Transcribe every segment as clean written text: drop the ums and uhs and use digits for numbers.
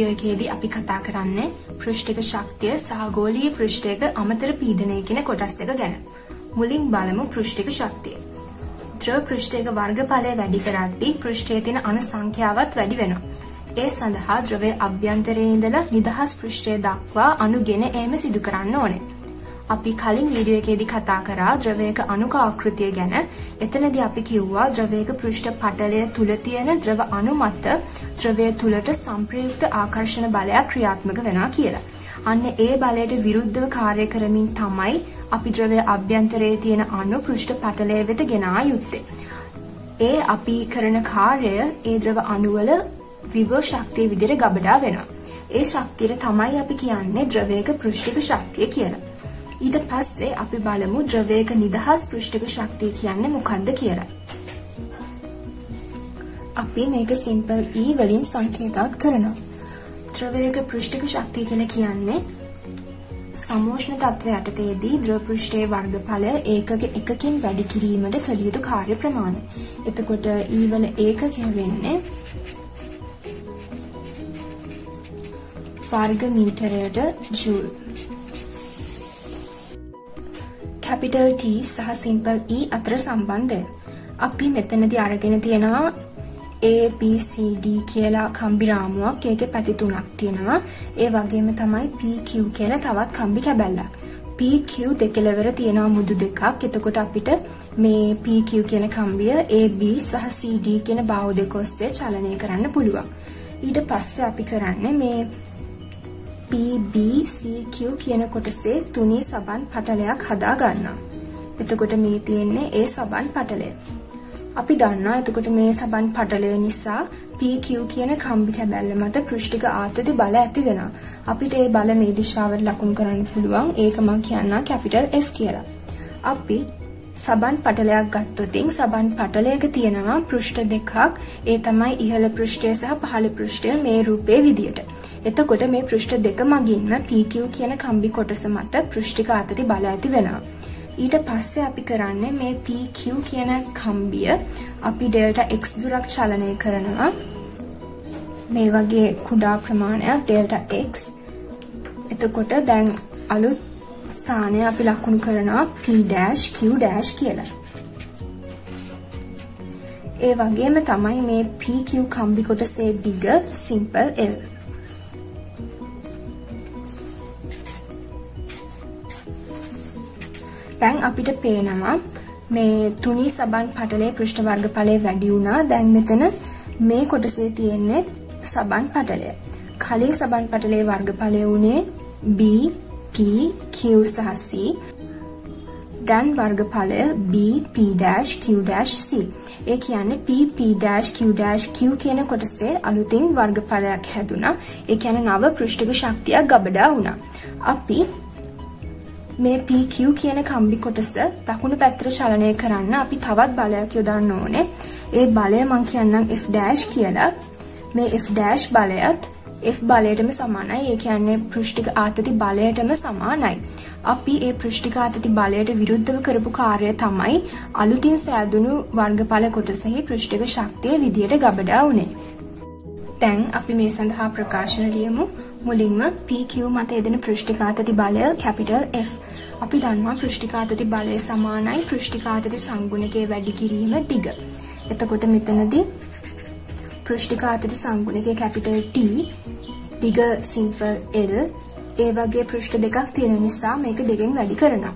Video එකේදී අපි කතා කරන්නේ පෘෂ්ඨික ශක්තිය සහ ගෝලීය පෘෂ්ඨයක අමතර පීඩනය කියන කොටස් දෙක ගැන. මුලින් බලමු පෘෂ්ඨික ශක්තිය. ද්‍රව පෘෂ්ඨයක වර්ගඵලය වැඩි කරද්දී පෘෂ්ඨයේ තියෙන අණු සංඛ්‍යාවත් වැඩි වෙනවා. ඒ සඳහා ද්‍රවයේ අභ්‍යන්තරයේ ඉඳලා නිදහස් පෘෂ්ඨය දක්වා අණු ගෙන ඒම සිදු කරන්න ඕනේ. අපි කලින් වීඩියෝ එකේදී කතා කරා ද්‍රවයක අණුක ආකෘතිය ගැන. එතනදී අපි කිව්වා ද්‍රවයක පෘෂ්ඨ පටලය තුල තියෙන ද්‍රව අණු මත ද්‍රවය තුලට සංප්‍රයුක්ත ආකර්ෂණ බලයක් ක්‍රියාත්මක වෙනවා කියලා. අන්න ඒ බලයට විරුද්ධව කාර්ය කරමින් තමයි අපි ද්‍රවයේ අභ්‍යන්තරයේ තියෙන අණු පෘෂ්ඨ පටලය වෙත ගෙනා යුත්තේ. ඒ අපි කරන කාර්යය ඒ ද්‍රව අණුවල විභව ශක්තිය විදිහට ගබඩා වෙනවා. ඒ ශක්තියට තමයි අපි කියන්නේ ද්‍රවයක පෘෂ්ඨික ශක්තිය කියලා. ඊට පස්සේ අපි බලමු ද්‍රවයක නිදහස් පෘෂ්ඨික ශක්තිය කියන්නේ මොකක්ද කියලා. අපි මේක සිම්පල් E වලින් සංකේතවත් කරනවා. ද්‍රවයක පෘෂ්ඨික ශක්තිය කියලා කියන්නේ සමෝෂ්ණ තත්ත්වය යටතේදී ද්‍රව පෘෂ්ඨයේ වර්ගඵලය එකකින් වැඩි කිරීමට කළ යුතු කාර්ය ප්‍රමාණය. එතකොට E වල ඒකකය වෙන්නේ වර්ග මීටරයට ජූල්. capital T සහ simple E අතර සම්බන්ධය. අපි මෙතනදී අරගෙන තියෙනවා A B C D කියලා කම්බි රාමුවක්. ඒකේ පැති තුනක් තියෙනවා. ඒ වගේම තමයි P Q කියලා තවත් කම්බි කැබැල්ලක්. P Q දෙකලවර තියෙනවා මුදු දෙකක්. එතකොට අපිට මේ P Q කියන කම්බිය A B සහ C D කියන බාහුව දෙක ඔස්සේ චලනය කරන්න පුළුවන්. ඊට පස්සේ අපි කරන්නේ මේ PBCQ කියන කොටසේ තුනී සබන් පටලයක් හදා ගන්නවා. එතකොට මේ තියෙන්නේ ඒ සබන් පටලය. අපි දන්නවා එතකොට මේ සබන් පටලය නිසා PQ කියන කම්බි කැබැල්ල මත පෘෂ්ඨික ආතති බල ඇති වෙනවා. අපිට ඒ බල මේ දිශාවට ලකුණු කරන්න පුළුවන්. ඒක මම කියන්නා කැපිටල් F කියලා. අපි සබන් පටලයක් ගත්තොත් සබන් පටලයක තියෙනවා පෘෂ්ඨ දෙකක්. ඒ තමයි ඉහළ පෘෂ්ඨය සහ පහළ පෘෂ්ඨය මේ රූපේ විදියට. එතකොට මේ පෘෂ්ඨ දෙක මගින්ම PQ කියන කම්බි කොටස මත පෘෂ්ඨික ආතති බල ඇති වෙනවා. ඊට පස්සේ අපි කරන්නේ මේ PQ කියන කම්බිය අපි ඩෙල්ටා x දුරක් චලනය කරනවා. මේ වගේ කුඩා ප්‍රමාණයක් ඩෙල්ටා x. එතකොට දැන් අලුත් ස්ථානය අපි ලකුණු කරනවා P' Q' කියලා. ඒ වගේම තමයි මේ PQ කම්බි කොටසේ දිග simple L. දැන් අපිට පේනවා මේ තුනී සබන් පටලයේ පෘෂ්ඨ වර්ගඵලය වැඩි වුණා. දැන් මෙතන මේ කොටසේ තියෙන්නේ සබන් පටලය. කලින් සබන් පටලයේ වර්ගඵලය උනේ B, P, Q සහ C. දැන් වර්ගඵලය B, P', Q', C. ඒ කියන්නේ P, P', Q' කියන කොටසේ අලුතින් වර්ගඵලයක් හැදුනා. ඒ කියන්නේ නව පෘෂ්ඨික ශක්තියක් ගබඩා වුණා. අපි මේ PQ කියන කම්බි කොටස දකුණු පැත්තට චලනය කරන්න අපි තවත් බලයක් යොදන්න ඕනේ. ඒ බලය මම කියන්නම් F' කියලා. මේ F' බලයත් F බලයටම සමානයි. ඒ කියන්නේ පෘෂ්ඨික ආතති බලයටම සමානයි. අපි ඒ පෘෂ්ඨික ආතති බලයට විරුද්ධව කරපු කාර්යය තමයි අලුතින් සෑදුණු වර්ගඵල කොටසෙහි පෘෂ්ඨික ශක්තිය විදියට ගබඩා වුනේ. දැන් අපි මේ සඳහා ප්‍රකාශන ලියමු. මුලින්ම PQ මත යෙදෙන පෘෂ්ඨික ආතති බලය capital F. අපි දන්නවා පෘෂ්ඨික ආතති බලය සමානයි පෘෂ්ඨික ආතති සංගුණකයේ වැඩි කිරීම දිග. එතකොට මෙතනදී පෘෂ්ඨික ආතති සංගුණකයේ capital T, දිග simple L. ඒ වගේ පෘෂ්ඨ දෙකක් තියෙන නිසා මේක දෙකෙන් වැඩි කරනවා.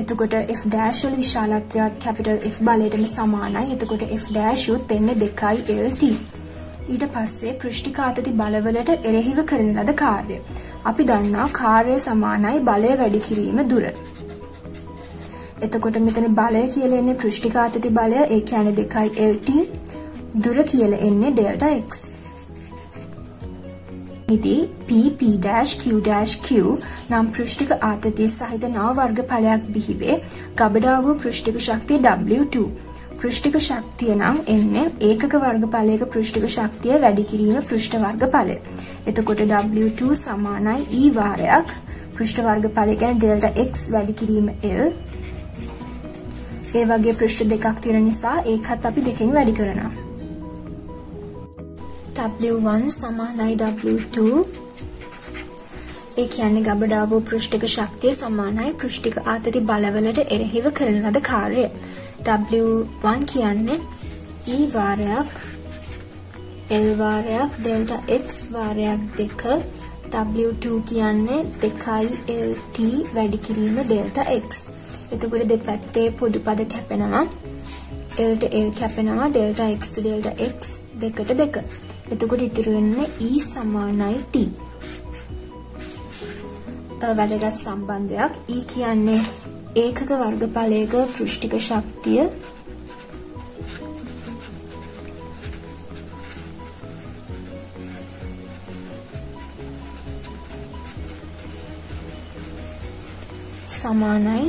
එතකොට F' වල විශාලත්වයත් capital F බලයටම සමානයි. එතකොට F' උත් එන්නේ 2LT. ඊට පස්සේ පෘෂ්ඨික ආතති බලවලට එරෙහිව කරන ලද කාර්ය. අපි දන්නා කාර්ය සමානයි බලය වැඩි කිරීම දුර. එතකොට මෙතන බලය කියලා එන්නේ පෘෂ්ඨික ආතති බලය. ඒ කියන්නේ 2LT. දුර කියලා එන්නේ ඩෙල්ටා x. ඉතින් P, P', Q' නම් පෘෂ්ඨික ආතතිය සහිත නව වර්ගඵලයක් බිහිවේ. ගබඩා වූ පෘෂ්ඨික ශක්තිය W2. පෘෂ්ඨික ශක්තිය නම් එන්නේ ඒකක වර්ගඵලයක පෘෂ්ඨික ශක්තිය වැඩි කිරීම පෘෂ්ඨ වර්ගඵලය. එතකොට W2 සමානයි E වාරයක් පෘෂ්ඨ වර්ගඵලය කියන්නේ ඩෙල්ටා x වැඩි කිරීම L. ඒ වගේ පෘෂ්ඨ දෙකක් තියෙන නිසා ඒකත් අපි දෙකෙන් වැඩි කරනවා. W1 සමානයි W2 ඒ කියන්නේ ගබඩා වූ පෘෂ්ඨික ශක්තිය සමානයි පෘෂ්ඨික ආතති බලවලට එරෙහිව කරන ලද කාර්යය. W1 කියන්නේ E වාරයක් L වාරයක් delta x වාරයක් 2 W2 කියන්නේ 2LT වැඩි කිරීම delta x. එතකොට දෙපැත්තේ පොදු පද කැපෙනවා. L ට L කැපෙනවා delta x to delta x දෙකට දෙක. එතකොට ඉතුරු වෙන්නේ E සමානයි T. වැදගත් සම්බන්ධයක්. E කියන්නේ ඒකක වර්ගඵලයක පෘෂ්ඨික ශක්තිය සමානයි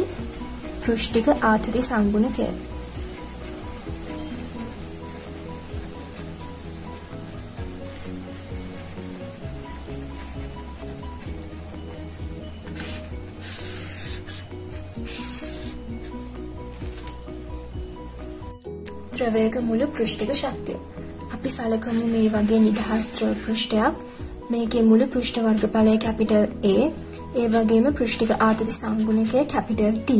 පෘෂ්ඨික ආතති සංගුණකය. ද්‍රවයක මුළු පෘෂ්ඨික ශක්තිය. අපි සලකමු මේ වගේ නිදහස් ද්‍රව පෘෂ්ඨයක්. මේකේ මුළු පෘෂ්ඨ වර්ගඵලය කැපිටල් A. ඒ වගේම පෘෂ්ඨික ආතති සංගුණකය කැපිටල් T.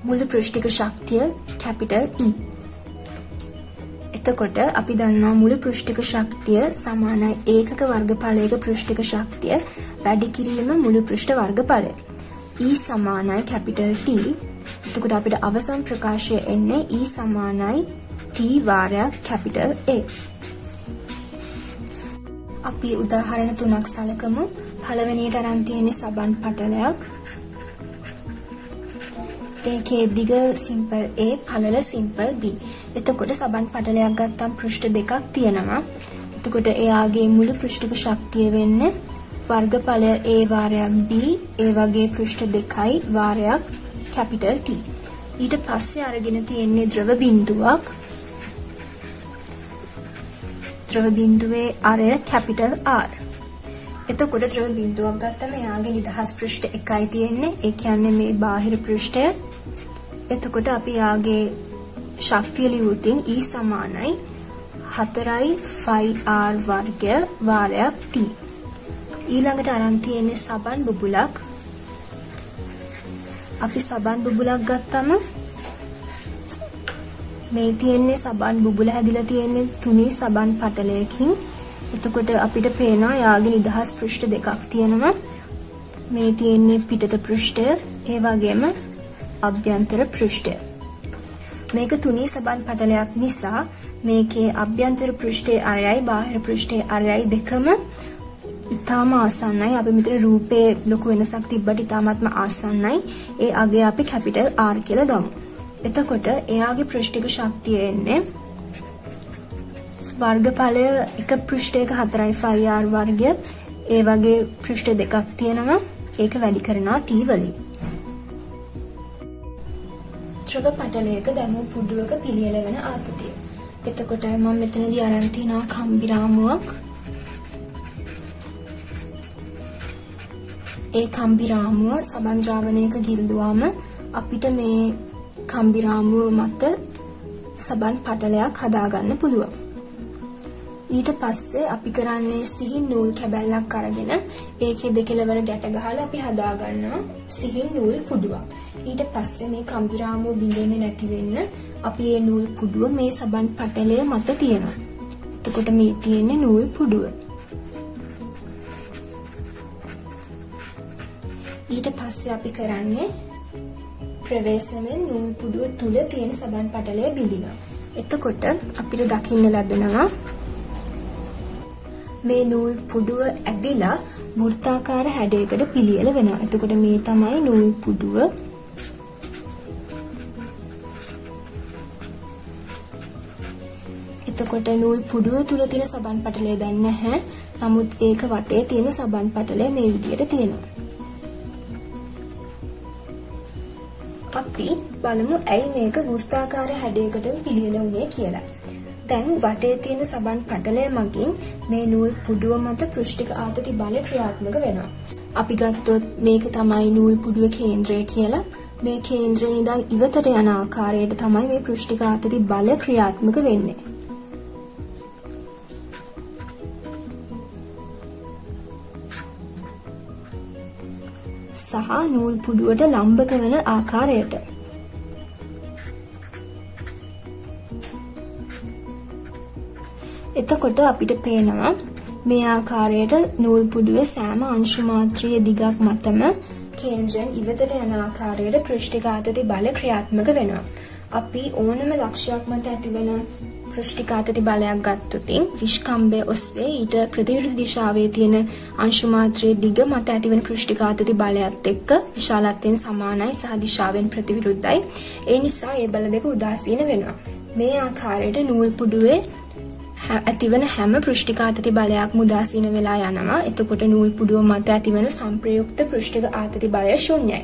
මුළු පෘෂ්ඨික ශක්තිය කැපිටල් E. එතකොට අපි දන්නවා මුළු පෘෂ්ඨික ශක්තිය සමානයි ඒකක වර්ගඵලයක පෘෂ්ඨික ශක්තිය වැඩි කිරීම මුළු පෘෂ්ඨ වර්ගඵලය. E සමානයි කැපිටල් T. එතකොට අපිට අවසන් ප්‍රකාශය එන්නේ E සමානයි T වාරයක් කැපිටල් A. අපි උදාහරණ 3ක් සලකමු. පළවෙනියට අරන් තියෙන්නේ සබන් පටලයක්. ඒකේ දිග සිම්පල් A, පළල සිම්පල් B. එතකොට සබන් පටලයක් ගත්තම පෘෂ්ඨ දෙකක් තියෙනවා. එතකොට එයාගේ මුළු පෘෂ්ඨික ශක්තිය වෙන්නේ වර්ගඵලය A වාරයක් B, ඒ වගේ පෘෂ්ඨ දෙකයි වාරයක් කැපිටල් T. ඊට පස්සේ අරගෙන තියෙන්නේ ද්‍රව බිඳුවක්. ද්‍රව බිඳුවේ අරය කැපිටල් R. එතකොට ද්‍රව බිඳුවක් ගත්තම එයාගේ නිදහස් පෘෂ්ඨ එකයි තියෙන්නේ. ඒ කියන්නේ මේ බාහිර පෘෂ්ඨය. එතකොට අපි යාගේ ශක්තිය ලියුතින් E සමානයි 4යි R වර්ගය වාරයක් T. ඊළඟට අරන් තියෙන්නේ සබන් බුබුලක්. අපි සබන් බුබුලක් ගත්තම මේ තියෙන්නේ සබන් බුබුල හැදිලා තියෙන්නේ තුනී සබන් පටලයකින්. එතකොට අපිට පේනවා යාගේ නිදහස් පෘෂ්ඨ දෙකක් තියෙනවා. මේ තියෙන්නේ පිටත පෘෂ්ඨය, ඒ වගේම අභ්‍යන්තර පෘෂ්ඨය. මේක තුනී සබන් පටලයක් නිසා මේකේ අභ්‍යන්තර පෘෂ්ඨයේ අරයයි බාහිර පෘෂ්ඨයේ අරයයි දෙකම ඉතාම ආසන්නයි. අපි මෙතන රූපේ ලොකු වෙනසක් තිබ්බට ඉතාමත්ම ආසන්නයි. ඒ අගය අපි කැපිටල් R කියලා දාමු. එතකොට එයාගේ පෘෂ්ඨික ශක්තිය එන්නේ වර්ගඵලය එක පෘෂ්ඨයක 4යි R වර්ගය. ඒ වගේ පෘෂ්ඨ දෙකක් තියෙනවා. ඒක වැඩි කරනවා T වලින්. ද්‍රව පටලයක දැමූ පුඩුවක පිළියෙල වෙන ආතතිය. එතකොට මම මෙතනදී අරන් තියනවා කම්බි රාමුවක්. ඒ කම්බි රාමුව සබන් ද්‍රාවණයක ගිල්ලුවාම අපිට මේ කම්බි රාමුව මත සබන් පටලයක් හදාගන්න පුළුවන්. ඊට පස්සේ අපි කරන්නේ සිහින් නූල් කැබැල්ලක් අරගෙන ඒකේ දෙකලවර ගැට ගහලා අපි හදාගන්නවා සිහින් නූල් පුඩුවක්. ඊට පස්සේ මේ කම්බි රාමුව බිඳෙන්නේ නැති වෙන්න අපි මේ නූල් පුඩුව මේ සබන් පටලය මත තියනවා. එතකොට මේ තියෙන්නේ නූල් පුඩුව. ඊට පස්සේ අපි කරන්නේ ප්‍රවේශමෙන් නූල් පුඩුව තුල තියෙන සබන් පටලය බිඳිනවා. එතකොට අපිට දකින්න ලැබෙනවා මේ නූල් පුඩුව ඇදිලා වෘත්තාකාර හැඩයකට පිළියෙල වෙනවා. එතකොට මේ තමයි නූල් පුඩුව. එතකොට නූල් පුඩුව තුල තියෙන සබන් පටලය දැන් නැහැ. නමුත් ඒක වටේ තියෙන සබන් පටලය මේ විදිහට තියෙනවා. අපි බලමු ඇයි මේක වෘත්තාකාර හැඩයකට පිළියෙල වුනේ කියලා. දැන් වටේ තියෙන සබන් පටලය මගින් මේ නූල් පුඩුව මත පෘෂ්ඨික ආතති බලය ක්‍රියාත්මක වෙනවා. අපි ගත්තොත් මේක තමයි නූල් පුඩුවේ කේන්ද්‍රය කියලා. මේ කේන්ද්‍රයේ ඉඳන් ඉවතට යන ආකාරයට තමයි මේ පෘෂ්ඨික ආතති බලය ක්‍රියාත්මක වෙන්නේ. සහ නූල් පුඩුවට ලම්බක වන ආකාරයට. එතකොට අපිට පේනවා මේ ආකාරයට නූල් පුඩුවේ සෑම අංශු මාත්‍රීය දිගක් මතම කේන්ද්‍රයෙන් ඉවතට යන ආකාරයට පෘෂ්ඨික ආතති බල ක්‍රියාත්මක වෙනවා. අපි ඕනම ලක්ෂයක් මත ඇතිවන පෘෂ්ඨික ආතති බලයක් ගත්තොත් විස්කම්භය ඔස්සේ ඊට ප්‍රතිවිරුද්ධ දිශාවේ තියෙන අංශු මාත්‍රීය දිග මත ඇතිවන පෘෂ්ඨික ආතති බලයත් එක්ක විශාලත්වයෙන් සමානයි සහ දිශාවෙන් ප්‍රතිවිරුද්ධයි. ඒ නිසා ඒ බල දෙක උදාසීන වෙනවා. මේ ආකාරයට නූල් පුඩුවේ ඇතිවන හැම පෘෂ්ඨික ආතති බලයක්ම උදාසීන වෙලා යනවා. එතකොට නූල් පුඩුව මත ඇතිවන සංප්‍රයුක්ත පෘෂ්ඨික ආතති බලය ශූන්‍යයි.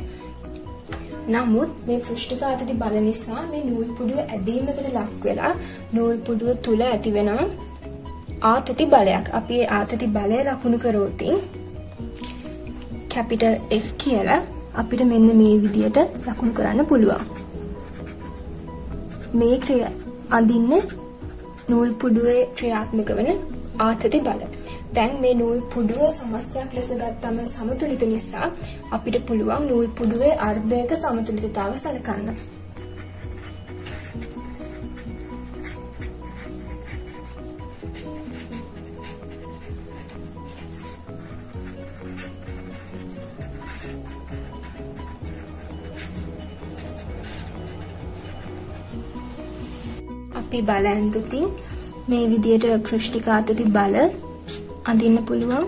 නමුත් මේ පෘෂ්ඨික ආතති බල නිසා මේ නූල් පුඩුව ඇදීමකට ලක් වෙලා නූල් පුඩුව තුල ඇතිවෙන ආතති බලයක්. අපි ඒ ආතති බලය ලකුණු කරොත් කැපිටල් F කියලා අපිට මෙන්න මේ විදියට ලකුණු කරන්න පුළුවන්. මේ ක්‍රියා අඳින්නේ නූල් පුඩුවේ ක්‍රියාත්මක වන ආතති බල. දැන් මේ නූල් පුඩුව සමස්තයක් ලෙස ගත්තම සමතුලිත නිසා අපිට පුළුවන් නූල් පුඩුවේ අර්ධයක සමතුලිතතාව සලකන්න. අපි බලන්දුතින් මේ විදියට පෘෂ්ඨික ආතති බල අඳින්න පුළුවන්.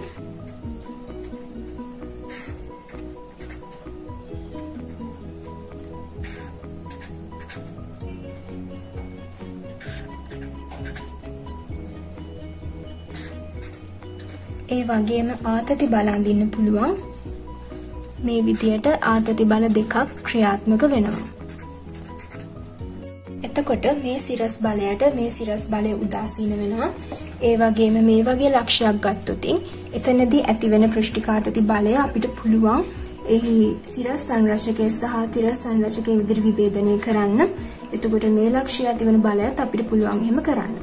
ඒ වගේම ආතති බල අඳින්න පුළුවන්. මේ විදියට ආතති බල දෙකක් ක්‍රියාත්මක වෙනවා. එතකොට මේ සිරස් බලයට මේ සිරස් බලය උදාසීන වෙනවා. ඒ වගේම මේ වගේ ලක්ෂයක් ගත්තොත් එතනදී ඇතිවෙන පෘෂ්ඨික ආතති බලය අපිට පුළුවන් එහි සිරස් සංරචකයේ සහ තිරස් සංරචකයේ විදිහට විභේදනය කරන්න. එතකොට මේ ලක්ෂය ඇතිවෙන බලයත් අපිට පුළුවන් එහෙම කරන්න.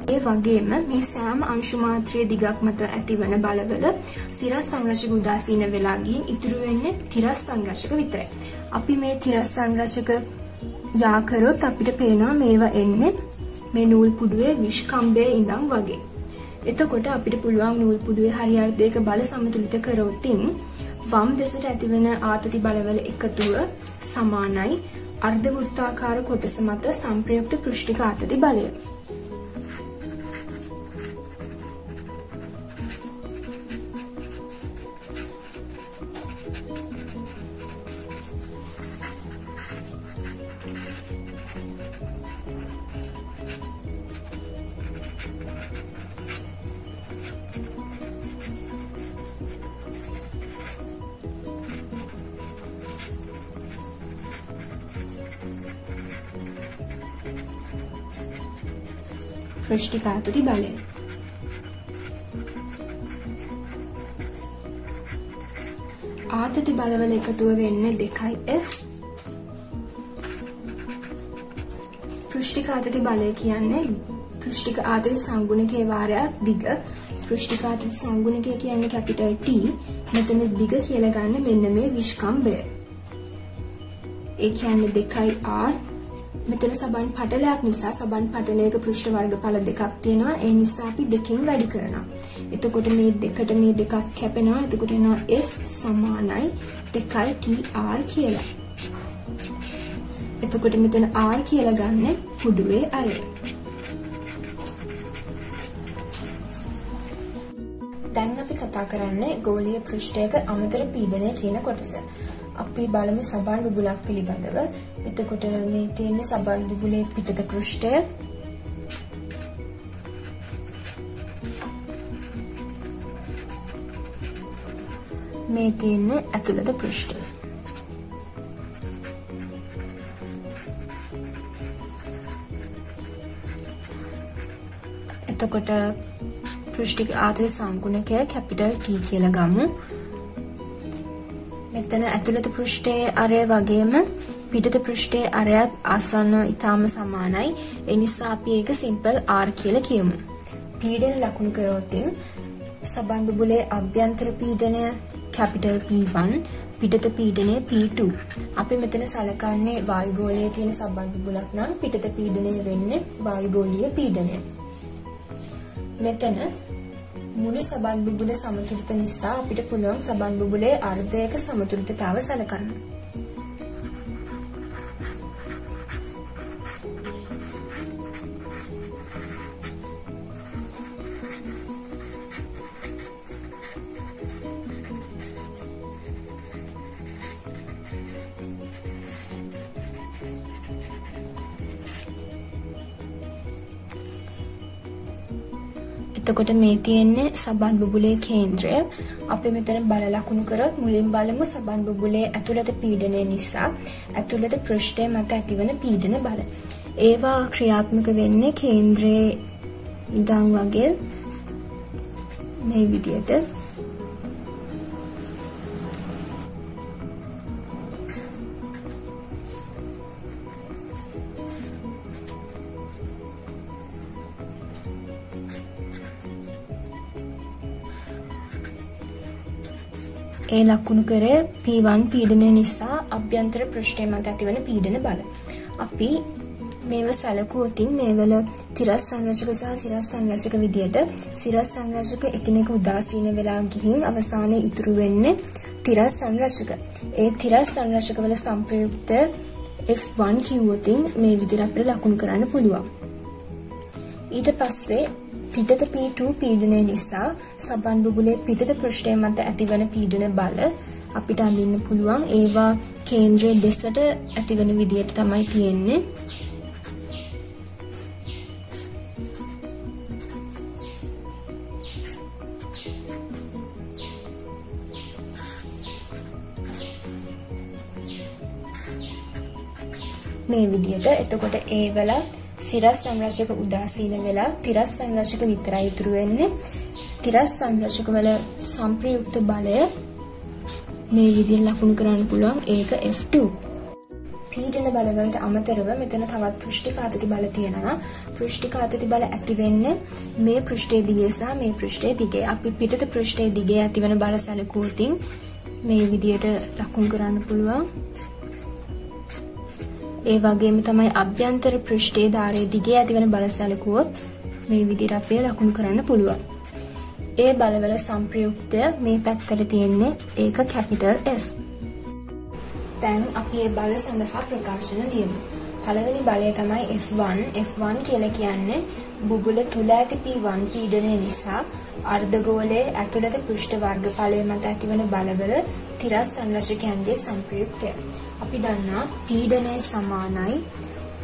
ඒ වගේම මේ සෑම අංශු මාත්‍රීය දිගක් මත ඇතිවන බලවල සිරස් සංරචක උදාසීන වෙලා ගින් ඉතුරු වෙන්නේ තිරස් සංරචක විතරයි. අපි මේ තිරස් සංරචක යා කරොත් අපිට පේනවා මේවා එන්නේ මේ නූල් පුඩුවේ විස්කම්භයේ ඉඳන් වගේ. එතකොට අපිට පුළුවන් නූල් පුඩුවේ හරි අර්ධයක බල සමතුලිත කරොත් වම් දෙසට ඇතිවන ආතති බලවල එකතුව සමානයි අර්ධ වෘත්තාකාර කොටස මත සංප්‍රයුක්ත පෘෂ්ඨික ආතති බලය. පෘෂ්ඨික ආතති බලය. ආතති බලවල එකතුව වෙන්නේ 2F. පෘෂ්ඨික ආතති බලය කියන්නේ පෘෂ්ඨික ආතති සංගුණකයේ වාරයක් දිග. පෘෂ්ඨික ආතති සංගුණකය කියන්නේ කැපිටල් T. මෙතන දිග කියලා ගන්න මෙන්න මේ විස්කම්භය. ඒ කියන්නේ 2R. මෙතන සබන් පටලයක් නිසා සබන් පටලයක පෘෂ්ඨ වර්ගඵල දෙකක් තියෙනවා. ඒ නිසා අපි දෙකෙන් වැඩි කරනවා. එතකොට මේ දෙකට මේ දෙකක් කැපෙනවා. එතකොට එනවා F සමානයි 2TR කියලා. එතකොට මෙතන R කියලා ගන්න පුඩුවේ අරය. දැන් අපි කතා කරන්නේ ගෝලීය පෘෂ්ඨයක අමතර පීඩනය කියන කොටස. අපි බලමු සබන් බුබුලක් පිළිබඳව. එතකොට මේ තියෙන්නේ සබන් බුබුලේ පිටත පෘෂ්ඨය. මේ තියෙන්නේ ඇතුළත පෘෂ්ඨය. එතකොට පෘෂ්ඨික ආතති සංගුණකය කැපිටල් T කියලා ගමු. මෙතන ඇතුළත පෘෂ්ඨයේ අරය වගේම පිටත පෘෂ්ඨයේ අරයත් ආසන්නව ඉතාම සමානයි. ඒ නිසා අපි ඒක සිම්පල් R කියලා කියමු. පීඩන ලකුණු කරොත් සබන් බුබුලේ අභ්‍යන්තර පීඩනය කැපිටල් P1, පිටත පීඩනය P2. අපි මෙතන සලකන්නේ වායුගෝලයේ තියෙන සබන් බුබුලක් නම් පිටත පීඩනය වෙන්නේ වායුගෝලීය පීඩනය. මෙතන මුළු සබන් බුබුල සමතුලිත නිසා අපිට පුළුවන් සබන් බුබුලේ අර්ධයක සමතුලිතතාව සලකන්න. එතකොට මේ තියෙන්නේ සබන් බුබුලේ කේන්ද්‍රය. අපි මෙතන බල ලකුණු කරොත් මුලින් බලමු සබන් බුබුලේ ඇතුළත පීඩනය නිසා ඇතුළත පෘෂ්ඨය මත ඇතිවන පීඩන බල. ඒවා ක්‍රියාත්මක වෙන්නේ කේන්ද්‍රයේ ඉඳන් වගේ මේ විදියට. ඒ ලකුණු කරේ P1 පීඩනය නිසා අභ්‍යන්තර පෘෂ්ඨය මත ඇතිවන පීඩන බල. අපි මේව සැලකුවොතින් මේවල තිරස් සංරචක සහ සිරස් සංරචක විදියට සිරස් සංරචක එකිනෙක උදාසීන වෙලා ගිහින් අවසානයේ ඉතුරු වෙන්නේ තිරස් සංරචක. ඒ තිරස් සංරචක වල සංප්‍රයුක්ත F1 කිව්වොතින් මේ විදිහට අපිට ලකුණු කරන්න පුළුවන්. ඊට පස්සේ පිටත P2 පීඩනය නිසා සබන් බුබුලේ පිටත පෘෂ්ඨය මත ඇතිවන පීඩන බල අපිට අඳින්න පුළුවන්. ඒවා කේන්ද්‍රයේ දෙසට ඇතිවන විදියට තමයි තියෙන්නේ. මේ විදියට. එතකොට ඒ වල සිරස් සංරචක උදාසීන වෙලා තිරස් සංරචක විතරයි ඉතුරු වෙන්නේ. තිරස් සංරචක වල සංප්‍රයුක්ත බලය මේ විදිහට ලකුණු කරන්න පුළුවන්. ඒක F2. පීඩන බලවලට අමතරව මෙතන තවත් පෘෂ්ඨික ආතති බල තියෙනවා. පෘෂ්ඨික ආතති බල ඇති වෙන්නේ මේ පෘෂ්ඨයේ දිගේ සහ මේ පෘෂ්ඨයේ දිගේ. අපි පිටත පෘෂ්ඨයේ දිගේ ඇතිවන බල සැලකුවොතින් මේ විදිහට ලකුණු කරන්න පුළුවන්. ඒ වගේම තමයි අභ්‍යන්තර පෘෂ්ඨයේ ධාරයේ දිගේ ඇතිවන බල සැලකුවොත් මේ විදිහට අපිට ලකුණු කරන්න පුළුවන්. ඒ බලවල සංප්‍රයුක්තය මේ පැත්තට තියෙන්නේ. ඒක කැපිටල් F. දැන් අපි මේ බල සඳහා ප්‍රකාශන ලියමු. පළවෙනි බලය තමයි F1. F1 කියලා කියන්නේ බුබුල තුල ඇති P1 පීඩනය නිසා අර්ධගෝලයේ ඇතුළත පෘෂ්ඨ වර්ගඵලය මත ඇතිවන බලවල තිරස් සංරචකයන්ගේ සංප්‍රයුක්තය. අපි දන්නා පීඩනය සමානයි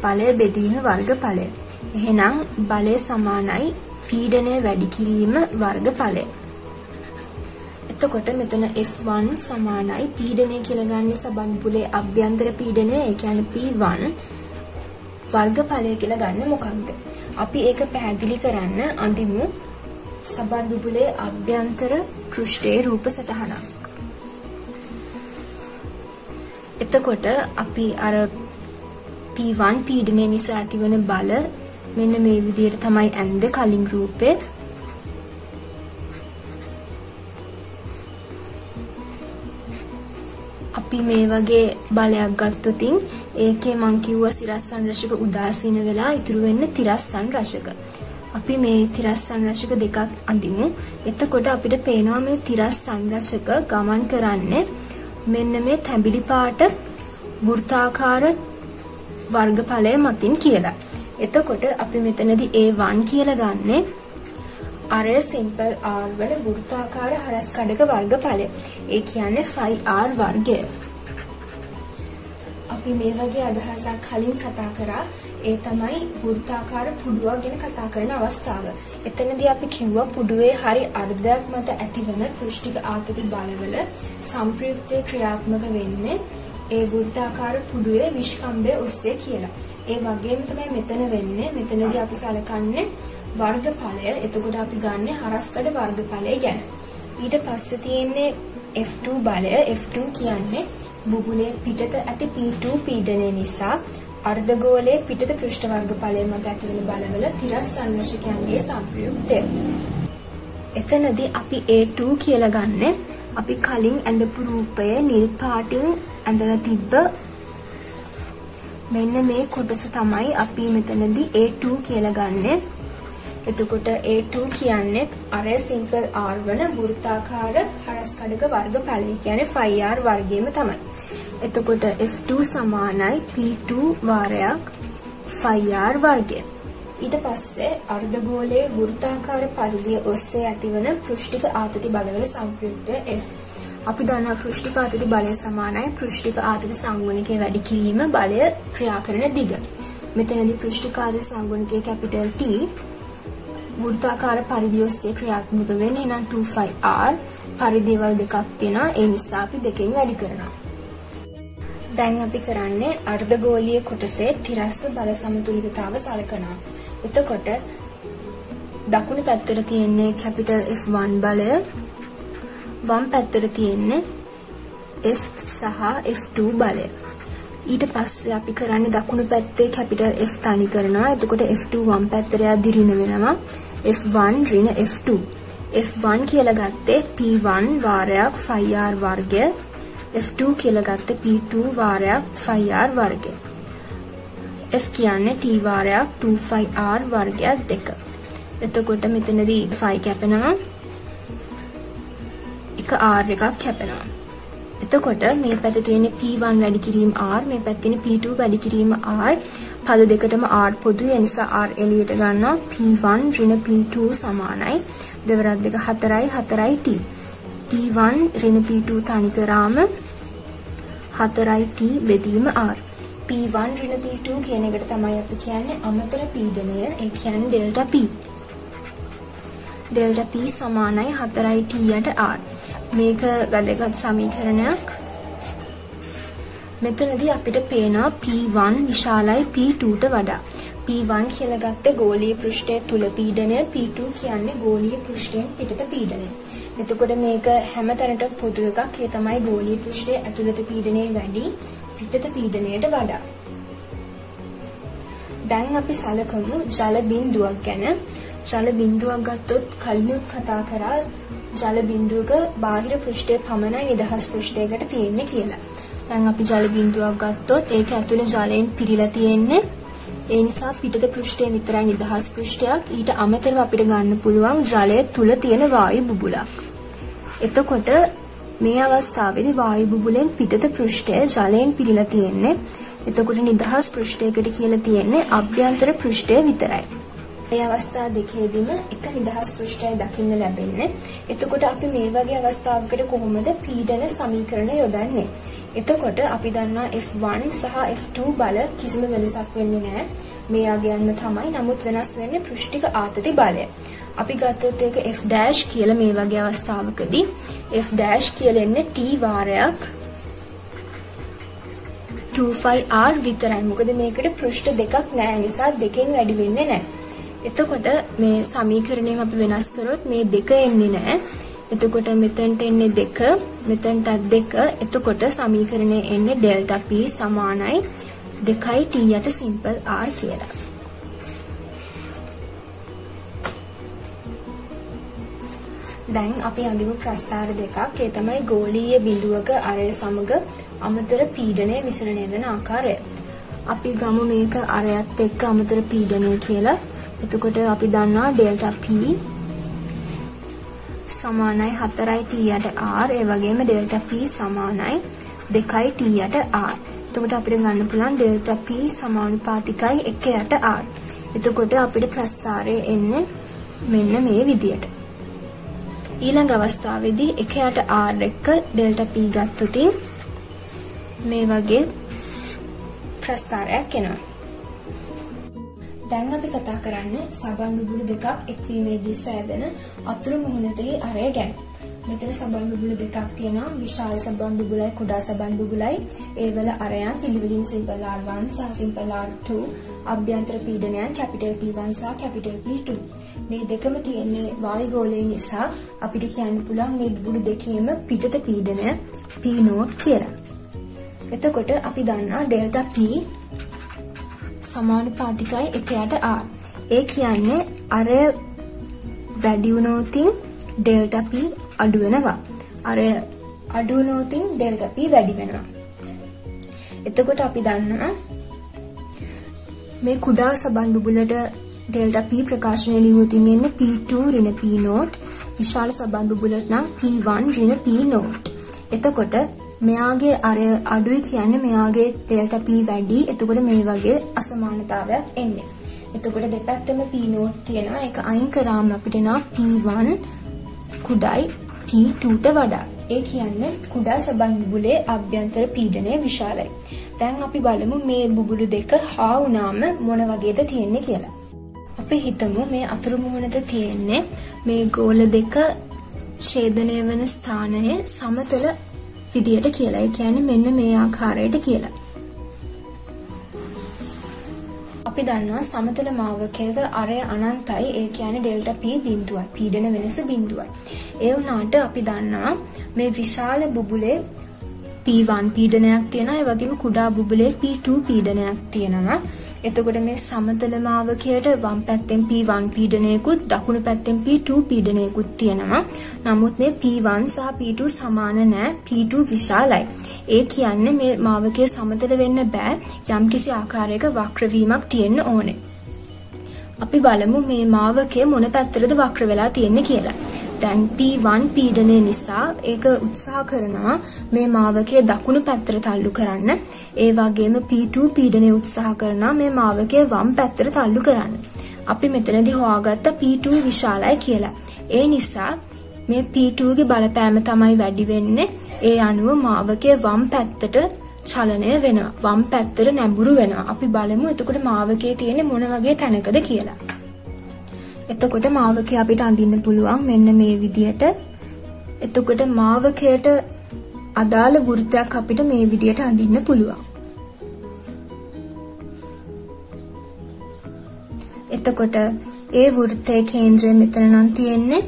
බලය බෙදීම වර්ගඵලය. එහෙනම් බලය සමානයි පීඩනය වැඩි කිරීම වර්ගඵලය. එතකොට මෙතන F1 සමානයි පීඩනය කියලා ගන්න සබන් බුබුලේ අභ්‍යන්තර පීඩනය, ඒ කියන්නේ P1 වර්ගඵලය කියලා ගන්න මොකක්ද? අපි ඒක පැහැදිලි කරන්න අඳිමු සබන් බුබුලේ අභ්‍යන්තර පෘෂ්ඨයේ රූප සටහනක්. එතකොට අපි අර P1 පීඩනය නිසා ඇතිවන බල මෙන්න මේ විදිහට තමයි ඇන්ද කලින් රූපේ. අපි මේ වගේ බලයක් ගත්තොතින් ඒකේ මං කිව්වා සිරස් සංරචක උදාසීන වෙලා ඉතුරු වෙන්නේ තිරස් සංරචක. අපි මේ තිරස් සංරචක දෙකක් අඳිමු. එතකොට අපිට පේනවා මේ තිරස් සංරචක ගමන් කරන්නේ මෙන්න මේ තැඹිලි පාට වෘත්තාකාර වර්ගඵලය මතින් කියලා. එතකොට අපි මෙතනදී A1 කියලා ගන්නෙ අරය සිම්පල් R වල වෘත්තාකාර හරස් කඩක වර්ගඵලය. ඒ කියන්නේ 5R වර්ගය. අපි මේ වගේ අදහසක් කලින් කතා කරා. ඒ තමයි වෘත්තාකාර පුඩුවක් ගැන කතා කරන අවස්ථාව. එතනදී අපි කිව්වා පුඩුවේ හරි අර්ධයක් මත ඇතිවන පෘෂ්ඨික ආතති බලවල සංප්‍රයුක්තයේ ක්‍රියාත්මක වෙන්නේ ඒ වෘත්තාකාර පුඩුවේ විස්කම්භය ඔස්සේ කියලා. ඒ වගේම තමයි මෙතන වෙන්නේ. මෙතනදී අපි සලකන්නේ වර්ගඵලය. එතකොට අපි ගන්නෙ හරස්කඩ වර්ගඵලය ගැන. ඊට පස්සේ තියෙන්නේ F2 බලය. F2 කියන්නේ බුබුලේ පිටත ඇති P2 පීඩනය නිසා අර්ධගෝලයේ පිටත පෘෂ්ඨ වර්ගඵලය මත ඇතිවන බලවල තිරස් සංරචකයන්ගේ සංප්‍රයුක්තය. එතනදී අපි A2 කියලා ගන්නෙ අපි කලින් ඇඳපු රූපය නිල් පාටින් ඇඳලා තිබ්බ මෙන්න මේ කොටස තමයි අපි මෙතනදී A2 කියලා ගන්නෙ. එතකොට A2 කියන්නේ අර සිම්පල් R වන වෘත්තාකාර හරස් කඩක වර්ගඵලය කියන්නේ 5R වර්ගයම තමයි. එතකොට F2 සමානයි P2 වාරයක් 5R වර්ගය. ඊට පස්සේ අර්ධගෝලයේ වෘත්තාකාර පරිධිය ඔස්සේ ඇතිවන පෘෂ්ඨික ආතති බලවල සංප්‍රයුක්තය F. අපි දන්නවා පෘෂ්ඨික ආතති බලය සමානයි පෘෂ්ඨික ආතති සංගුණකයේ වැඩි කිරීම බලය ක්‍රියා කරන දිග. මෙතනදී පෘෂ්ඨික ආතති සංගුණකයේ කැපිටල් T වෘත්තාකාර පරිධිය ඔස්සේ ක්‍රියාත්මක වෙන්නේ නම් 2πr පරිධියවල දෙකක් තියෙනවා. ඒ නිසා අපි දෙකෙන් වැඩි කරනවා. දැන් අපි කරන්නේ අර්ධගෝලීය කොටසේ තිරස්ස බල සමතුලිතතාව සලකනවා. එතකොට දකුණු පැත්තට තියෙන්නේ කැපිටල් F1 බලය, වම් පැත්තට තියෙන්නේ F සහ F2 බලය. ඊට පස්සේ අපි කරන්නේ දකුණු පැත්තේ කැපිටල් F තනි කරනවා. එතකොට F2 වම් පැත්තට යද්දි ඍණ වෙනවා. F1 ඍණ F2. F1 කියලා ගත්තේ P1 වාරයක් 5R වර්ගය. F2 කියලා ගත්තේ P2 වාරයක් 5R වර්ගය. F කියන්නේ T වාරයක් 2πr වර්ගයක් 2. එතකොට මෙතනදී 5 කැපෙනවා. එක R එකක් කැපෙනවා. එතකොට මේ පැත්තේ තියෙන P1 වැඩි කිරීම R, මේ පැත්තේ තියෙන P2 වැඩි කිරීම R. පද දෙකටම R පොදුයි. ඒ නිසා R එළියට ගන්නවා. P1 ඍණ P2 සමානයි. දෙවරක් දෙක 4යි 4යි T. P1 ඍණ P2 තනි කරාම 4යි T බෙදීම R. P1 ඍණ P2 කියන එකට තමයි අපි කියන්නේ අමතර පීඩනය. ඒ කියන්නේ ඩෙල්ටා P. ඩෙල්ටා P සමානයි 4යි T යට R. මේක වැදගත් සමීකරණයක්. මෙතනදී අපිට පේනවා P1 විශාලයි P2ට වඩා. P1 කියලා ගත්තේ ගෝලීය පෘෂ්ඨය තුල පීඩනය, P2 කියන්නේ ගෝලීය පෘෂ්ඨයෙන් පිටත පීඩනය. එතකොට මේක හැමතැනටම පොදු එකක්. ඒ තමයි ගෝලීය පෘෂ්ඨයේ ඇතුළත පීඩනය වැඩි පිටත පීඩනයට වඩා. දැන් අපි සලකමු ජල බිඳුවක් ගැන. ජල බිඳුවක් ගත්තොත් කලිනුත් කතා කරා ජල බිඳුවක බාහිර පෘෂ්ඨය පමණයි නිදහස් පෘෂ්ඨයකට තියෙන්නේ කියලා. දැන් අපි ජල බිඳුවක් ගත්තොත් ඒක ඇතුලේ ජලයෙන් පිරීලා තියෙන්නේ. ඒ නිසා පිටත පෘෂ්ඨය විතරයි නිදහස් පෘෂ්ඨයක්. ඊට අමතරව අපිට ගන්න පුළුවන් ජලය තුල තියෙන වායු බුබුලක්. එතකොට මේ අවස්ථාවේදී වායු බුබුලෙන් පිටත පෘෂ්ඨය ජලයෙන් පිරීලා තියෙන්නේ. එතකොට නිදහස් පෘෂ්ඨයකට කියලා තියෙන්නේ අභ්‍යන්තර පෘෂ්ඨය විතරයි. මේ අවස්ථා දෙකේදීම එක නිදහස් පෘෂ්ඨය දකින්න ලැබෙන්නේ. එතකොට අපි මේ වගේ අවස්ථාවකට කොහොමද පීඩන සමීකරණ යොදන්නේ? එතකොට අපි දන්නා F1 සහ F2 බල කිසිම වෙනසක් වෙන්නේ නැහැ. මේ ආගයන්ම තමයි. නමුත් වෙනස් වෙන්නේ පෘෂ්ඨික ආතති බලය. අපි ගත්තොත් ඒක F' කියලා මේ වගේ අවස්ථාවකදී F' කියලා එන්නේ T වාරයක් 2πr විතරයි. මොකද මේකට පෘෂ්ඨ දෙකක් නැහැ නිසා දෙකෙන් වැඩි වෙන්නේ නැහැ. එතකොට මේ සමීකරණයෙන් අපි වෙනස් කරොත් මේ දෙක එන්නේ නැහැ. එතකොට මෙතනට එන්නේ 2, මෙතනටත් 2. එතකොට සමීකරණයේ එන්නේ ඩෙල්ටා P සමානයි 2යි T යට සිම්පල් R කියලා. දැන් අපි අඳිමු ප්‍රස්ථාර දෙකක්. ඒ තමයි ගෝලීය බිඳුවක අරය සමග අමතර පීඩනය විචලනය වෙන ආකාරය. අපි ගමු මේක අරයත් එක්ක අමතර පීඩනය කියලා. එතකොට අපි දන්නවා ඩෙල්ටා P සමානයි 4යි T යට R. ඒ වගේම ඩෙල්ටා P සමානයි 2යි T යට R. එතකොට අපිට ගන්න පුළුවන් ඩෙල්ටා P සමානුපාතිකයි 1 යට R. එතකොට අපිට ප්‍රස්ථාරය එන්නේ මෙන්න මේ විදියට. ඊළඟ අවස්ථාවේදී 1 යට R එක්ක ඩෙල්ටා P ගත්තොත් මේ වගේ ප්‍රස්ථාරයක් එනවා. දැන් අපි කතා කරන්නේ සබන් බුබුලු දෙකක් එක්වීමේදී සෑදෙන අතුරු මුහුණතෙහි අරය ගැන. මෙතන සබන් බුබුලු දෙකක් තියෙනවා. විශාල සබන් බුබුලයි කුඩා සබන් බුබුලයි. ඒවල අරයන් පිළිවෙලින් සිම්පල් R1 සහ සිම්පල් R2, අභ්‍යන්තර පීඩනයන් කැපිටල් P1 සහ කැපිටල් P2. මේ දෙකම තියෙන්නේ වායු ගෝලය නිසා අපිට කියන්න පුළුවන් මේ බුබුලු දෙකේම පිටත පීඩනය P0 කියලා. එතකොට අපි දන්නා ඩෙල්ටා P සමානුපාතිකයි 1 යට R. ඒ කියන්නේ අර වැඩි වුණොත් ඩෙල්ටා P අඩු වෙනවා. අර අඩු වුණොතින් ඩෙල්ටා P වැඩි වෙනවා. එතකොට අපි දන්නවා මේ කුඩා සබන් බුබුලට ඩෙල්ටා P ප්‍රකාශනය ලියුවොතින් එන්නේ P2 ඍණ P නෝට්. විශාල සබන් බුබුලට නම් P1 ඍණ P නෝට්. එතකොට මෙයාගේ අර අඩුයි කියන්නේ මෙයාගේ ඩෙල්ටා P වැඩි. එතකොට මේ වගේ අසමානතාවයක් එන්නේ. එතකොට දෙපැත්තම P නෝට් තියෙනවා. ඒක අයින් කරාම අපිට එනවා P1 කුඩායි P2ට වඩා. ඒ කියන්නේ කුඩා සබන් බුබුලේ අභ්‍යන්තර පීඩනය විශාලයි. දැන් අපි බලමු මේ බුබුලු දෙක හා වුණාම මොන වගේද තියෙන්නේ කියලා. අපි හිතමු මේ අතුරු මුහුණට තියෙන්නේ මේ ගෝල දෙක ඡේදනය වෙන ස්ථානයේ සමතල විදියට කියලා. ඒ කියන්නේ මෙන්න මේ ආකාරයට කියලා. අපි දන්නවා සමතල මාවකයක අරය අනන්තයි. ඒ කියන්නේ ඩෙල්ටා P බිඳුවයි. පීඩන වෙනස බිඳුවයි. ඒ වුණාට අපි දන්නවා මේ විශාල බුබුලේ P1 පීඩනයක් තියෙනවා. ඒ වගේම කුඩා බුබුලේ P2 පීඩනයක් තියෙනවා. එතකොට මේ සමතල මාවකයට වම් පැත්තෙන් P1 පීඩනයකුත් දකුණු පැත්තෙන් P2 පීඩනයකුත් තියෙනවා. නමුත් මේ P1 සහ P2 සමාන නැහැ. P2 විශාලයි. ඒ කියන්නේ මේ මාවකයේ සමතල වෙන්න බෑ. යම්කිසි ආකාරයක වක්‍ර වීමක් තියෙන්න ඕනේ. අපි බලමු මේ මාවකය මොන පැත්තටද වක්‍ර වෙලා තියෙන්නේ කියලා. දැන් P1 පීඩනය නිසා ඒක උත්සාහ කරනවා මේ මාවකයේ දකුණු පැත්තට තල්ලු කරන්න. ඒ වගේම P2 පීඩනය උත්සාහ කරනවා මේ මාවකයේ වම් පැත්තට තල්ලු කරන්න. අපි මෙතනදී හොයාගත්ත P2 විශාලයි කියලා. ඒ නිසා මේ P2 ගේ බලපෑම තමයි වැඩි වෙන්නේ. ඒ අනුව මාවකයේ වම් පැත්තට චලනය වෙනවා. වම් පැත්තට නැඹුරු වෙනවා. අපි බලමු එතකොට මාවකයේ තියෙන්නේ මොන වගේ තැනකද කියලා. එතකොට මාවකය අපිට අඳින්න පුළුවන් මෙන්න මේ විදියට. එතකොට මාවකයට අදාළ වෘත්තයක් අපිට මේ විදියට අඳින්න පුළුවන්. එතකොට ඒ වෘත්තයේ කේන්ද්‍රය මෙතන නම් තියෙන්නේ.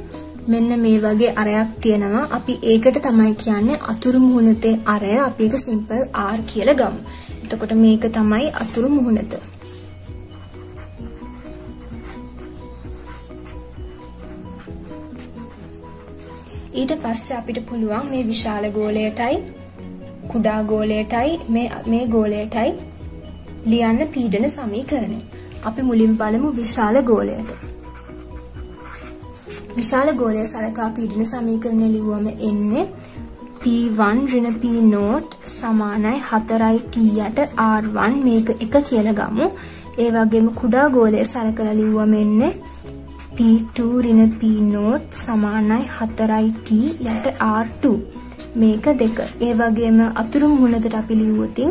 මෙන්න මේ වගේ අරයක් තියෙනවා. අපි ඒකට තමයි කියන්නේ අතුරු මුහුණතේ අරය. අපි ඒක සිම්පල් R කියලා ගමු. එතකොට මේක තමයි අතුරු මුහුණත. ඊට පස්සේ අපිට පුළුවන් මේ විශාල ගෝලයටයි කුඩා ගෝලයටයි මේ ගෝලයටයි ලියන්න පීඩන සමීකරණය. අපි මුලින් බලමු විශාල ගෝලයට. විශාල ගෝලයේ සලකා පීඩන සමීකරණය ලියුවම එන්නේ P1 ඍණ P නෝට් සමානයි 4t යට R1 මේක 1 කියලා ගමු. ඒ වගේම කුඩා ගෝලයේ සලකලා ලියුවම එන්නේ P2 ඍණ P නෝට් සමානයි 4t යට R2 මේක 2. ඒ වගේම අතුරු මුහුණකට අපි ලියුවොතින්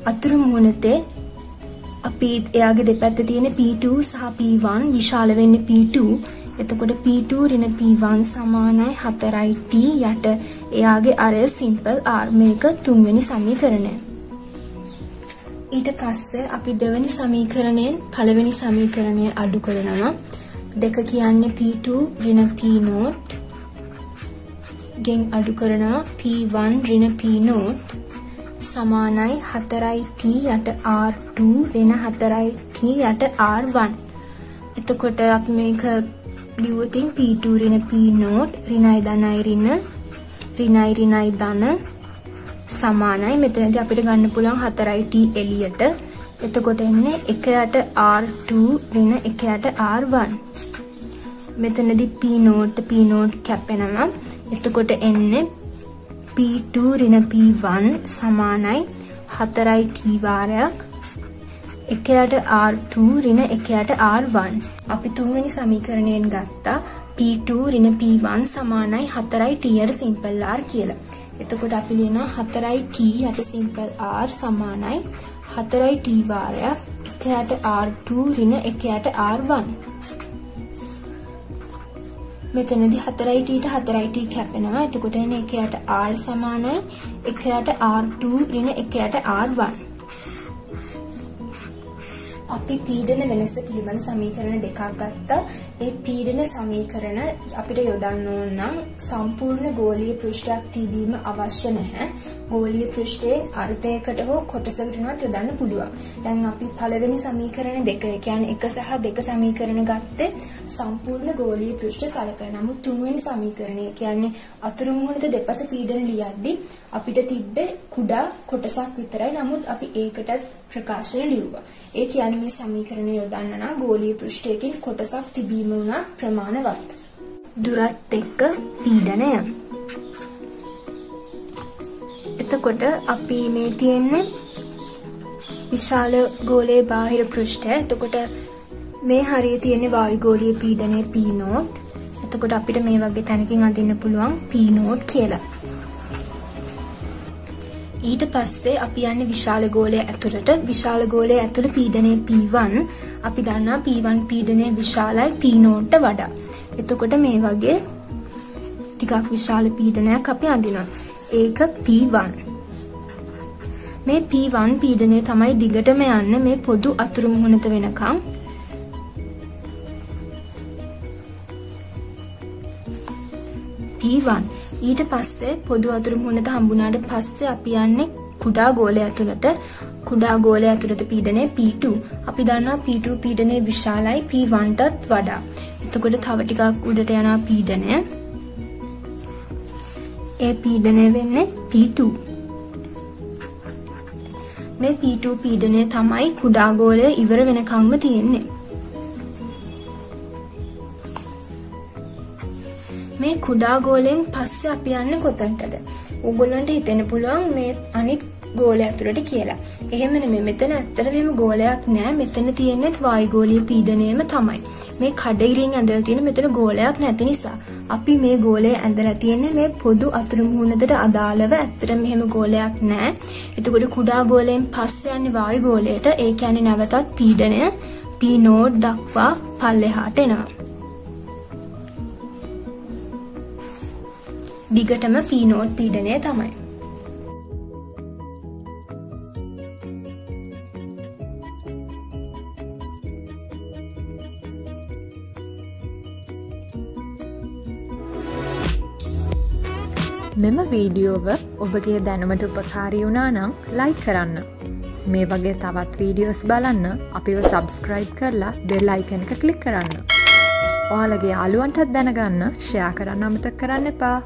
අතුරු මුහුණතේ අපි එයාගේ දෙපැත්ත තියෙන P2 සහ P1 විශාල වෙන්නේ P2. එතකොට P2 ඍණ P1 සමානයි 4t යට එයාගේ අරය සිම්පල් R මේක තුන්වෙනි සමීකරණය. ඊට පස්සේ අපි දෙවෙනි සමීකරණයෙන් පළවෙනි සමීකරණය අඩු කරනවා. දෙක කියන්නේ P2 ඍණ P නෝට් ගෙන් අඩු කරනවා P1 ඍණ P නෝට් සමානයි 4t යට R2 ඍණ 4t යට R1. එතකොට අපි මේක ලියුවොතින් P2 ඍණ P නෝට් ඍණයි ධනයි ඍණයි ධන සමානයි. මෙතනදී අපිට ගන්න පුළුවන් 4t එළියට. එතකොට එන්නේ 1 යට R2 ඍණ 1 යට R1. මෙතනදී P නෝට් කැපෙනවා. එතකොට එන්නේ P2 ඍණ P1 සමානයි 4t වාරයක් 1 යට R2 ඍණ 1 යට R1. අපි තුන්වෙනි සමීකරණයෙන් ගත්තා P2 ඍණ P1 සමානයි 4t යට සිම්පල් R කියලා. එතකොට අපි ලියනවා 4t යට සිම්පල් R සමානයි 4t වාරයක් 1 යට R2 ඍණ 1 යට R1. මෙතනදී 4t ට 4t කැපෙනවා. එතකොට එන්නේ 1 යට R සමානයි 1 යට R2 ඍණ 1 යට R1. අපි පීඩන වෙනස පිළිබඳ සමීකරණ දෙකක් ගත්තා. ඒ පීඩන සමීකරණ අපිට යොදන්න ඕන නම් සම්පූර්ණ ගෝලීය පෘෂ්ඨයක් තිබීම අවශ්‍ය නැහැ. ගෝලීය පෘෂ්ඨයේ අර්ධයකට හෝ කොටසකට උනත් යොදන්න පුළුවන්. දැන් අපි පළවෙනි සමීකරණ දෙක, ඒ කියන්නේ 1 සහ 2 සමීකරණ ගත්තේ සම්පූර්ණ ගෝලීය පෘෂ්ඨ සලකන. නමුත් තුන්වෙනි සමීකරණය කියන්නේ අතුරු මුහුණට දෙපස පීඩන ලියද්දි අපිට තිබ්බේ කුඩා කොටසක් විතරයි. නමුත් අපි ඒකටත් ප්‍රකාශන ලියුවා. ඒ කියන්නේ මේ සමීකරණය යොදන්න නම් ගෝලීය පෘෂ්ඨයකින් කොටසක් තිබීම උනා ප්‍රමාණවත්. දුරත් එක්ක පීඩනය. එතකොට අපි මේ තියෙන්නේ විශාල ගෝලයේ බාහිර පෘෂ්ඨය. එතකොට මේ හරිය තියෙන්නේ වායුගෝලීය පීඩනය P0. එතකොට අපිට මේ වගේ තැනකින් අඳින්න පුළුවන් P0 කියලා. ඊට පස්සේ අපි යන්නේ විශාල ගෝලය ඇතුළට. විශාල ගෝලය ඇතුළේ පීඩනය P1. අපි දන්නා P1 පීඩනය විශාලයි P0ට වඩා. එතකොට මේ වගේ ටිකක් විශාල පීඩනයක් අපි අඳිනවා. ඒක P1. මේ P1 පීඩනය තමයි දිගටම යන්නේ මේ පොදු අතුරු මුහුණත වෙනකම්. P1 ඊට පස්සේ පොදු අතුරු මුහුණත හම්බුනාට පස්සේ අපි යන්නේ කුඩා ගෝලය ඇතුළට. කුඩා ගෝලය ඇතුළත පීඩනය P2. අපි දන්නවා P2 පීඩනය විශාලයි P1ටත් වඩා. එතකොට තව ටිකක් උඩට යනවා පීඩනය. ඒ පීඩනය වෙන්නේ P2. මේ P2 පීඩනය තමයි කුඩා ගෝලය ඉවර වෙනකම්ම තියෙන්නේ. මේ කුඩා ගෝලයෙන් පස්සේ අපි යන්නේ කොතනටද? ඕගොල්ලන්ට හිතෙන්න පුළුවන් මේ අනිත් ගෝලය ඇතුළට කියලා. එහෙම නෙමෙයි. මෙතන ඇත්තට මෙහෙම ගෝලයක් නෑ. මෙතන තියෙන්නේ වායුගෝලීය පීඩනයම තමයි. මේ කඩිරින් ඇඳලා තියෙන මෙතන ගෝලයක් නැති නිසා අපි මේ ගෝලය ඇඳලා තියෙන්නේ මේ පොදු අතුරු මුහුණතට අදාළව. ඇත්තට මෙහෙම ගෝලයක් නෑ. එතකොට කුඩා ගෝලයෙන් පස්සේ යන්නේ වායු ගෝලයට. ඒ කියන්නේ නැවතත් පීඩනය P0 දක්වා පල්ලෙහාට එනවා. දිගටම P0 පීඩනය තමයි. මෙම වීඩියෝව ඔබගේ දැනුමට උපකාරී වුණා නම් ලයික් කරන්න. මේ වගේ තවත් වීඩියෝස් බලන්න අපිව සබ්ස්ක්‍රයිබ් කරලා බෙල් අයිකන් එක ක්ලික් කරන්න. ඔයාලගේ යාළුවන්ටත් දැනගන්න ෂෙයා කරන්න අමතක කරන්න එපා.